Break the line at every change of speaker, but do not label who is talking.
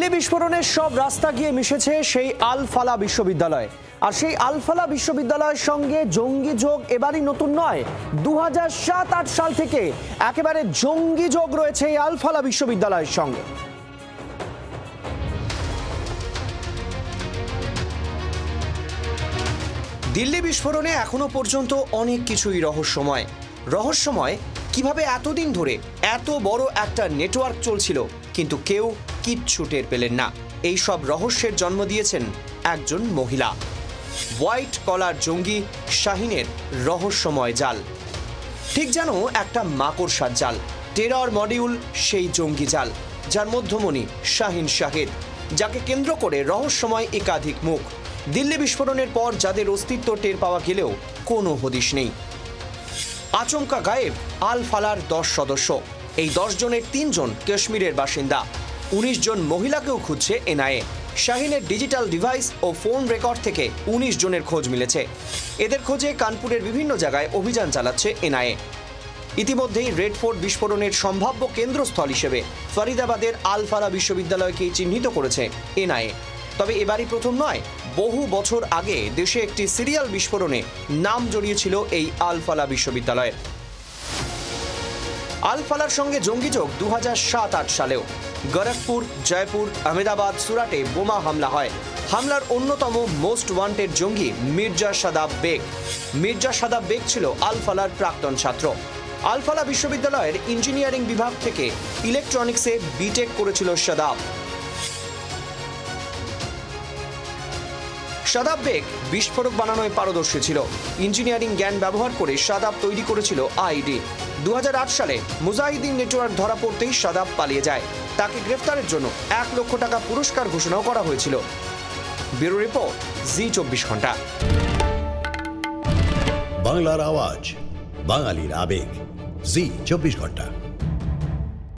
দিল্লি বিস্ফোরণের সব রাস্তা গিয়ে মিশেছে সেই আল ফালা বিশ্ববিদ্যালয়। আর সেই আল ফালা বিশ্ববিদ্যালয়ের সঙ্গে জঙ্গি যোগ এবারই নতুন নয়, 2007-8 সাল থেকে একেবারে জঙ্গি যোগ রয়েছে এই আল ফালা বিশ্ববিদ্যালয়ের সঙ্গে। দিল্লি বিস্ফোরণে এখনো পর্যন্ত অনেক কিছুই রহস্যময়। কিভাবে এতদিন ধরে এত বড় একটা নেটওয়ার্ক চলছিল কিন্তু কেউ কিচ্ছু টের পেলেন না। এই সব রহস্যের জন্ম দিয়েছেন একজন মহিলা। হোয়াইট কলার জঙ্গি শাহিনের রহস্যময় জাল, ঠিক যেন একটা মাকড়সার জাল। টেরর মডিউল সেই জঙ্গি জাল, যার মধ্যমণি শাহিন শাহিদ, যাকে কেন্দ্র করে রহস্যময় একাধিক মুখ। দিল্লি বিস্ফোরণের পর যাদের অস্তিত্ব টের পাওয়া গেলেও কোনো হদিশ নেই। আচমকা গায়েব আল ফালার 10 সদস্য। এই 10 জনের 3 জন কাশ্মীরের বাসিন্দা, 19 জন মহিলাকেও খুঁজছে এনআইএ। শাহিনের ডিজিটাল ডিভাইস ও ফোন রেকর্ড থেকে 19 জনের খোঁজ মিলেছে। এদের খোঁজে কানপুরের বিভিন্ন জায়গায় অভিযান চালাচ্ছে এনআইএ। ইতিমধ্যেই রেড ফোর্ট বিস্ফোরণের সম্ভাব্য কেন্দ্রস্থল হিসেবে ফরিদাবাদের আল ফালা বিশ্ববিদ্যালয়কেই চিহ্নিত করেছে এনআইএ। তবে এবারই প্রথম নয়, বহু বছর আগে দেশে একটি সিরিয়াল বিস্ফোরণে নাম জড়িয়েছিল এই আল ফালা বিশ্ববিদ্যালয়ের। আল ফালার সঙ্গে জঙ্গি যোগ 2007-8 সালেও গোরখপুর, জয়পুর, আহমেদাবাদ, সুরাটে বোমা হামলা হয়। হামলার অন্যতম মোস্ট ওয়ান্টেড জঙ্গি মির্জা সাদাব বেগ। মির্জা সাদাব বেগ ছিল আল ফালার প্রাক্তন ছাত্র। আল ফালা বিশ্ববিদ্যালয়ের ইঞ্জিনিয়ারিং বিভাগ থেকে ইলেকট্রনিক্সে বিটেক করেছিল সাদাব। সাদাব বেগ বিস্ফোরক বানানোয় পারদর্শী ছিল। ইঞ্জিনিয়ারিং জ্ঞান ব্যবহার করে সাদাব তৈরি করেছিল আইডি। 2008 সালে মুজাহিদিন নেটওয়ার্ক ধরা পড়তেই সাদাব পালিয়ে যায়। তাকে গ্রেফতারের জন্য 1 লক্ষ টাকা পুরস্কার ঘোষণাও করা হয়েছিল। ব্যুরো রিপোর্ট, জি 24 ঘন্টা।
বাংলার আওয়াজ, বাঙালির আবেগ, জি 24 ঘন্টা।